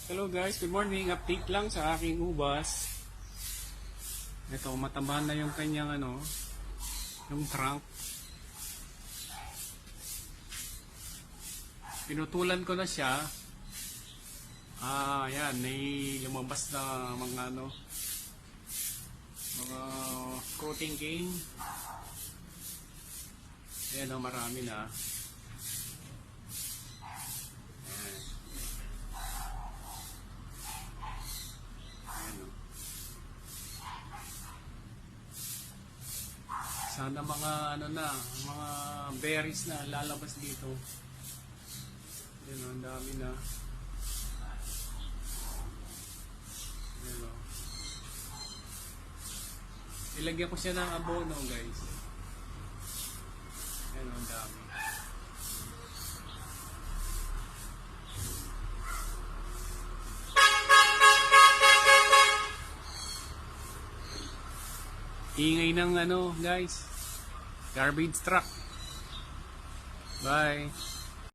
Hello guys, good morning. Update lang sa aking ubas. Ito, mataba na yung kanyang yung trunk. Pinutulan ko na siya. Yan, may lumabas na mga mga coating cane. Ayan marami na. Sana mga mga berries na lalabas dito. Yan ang dami na. Yan, ilagyan ko siya ng abono, guys. Yan ang dami. Ingay ng guys, garbage truck. Bye.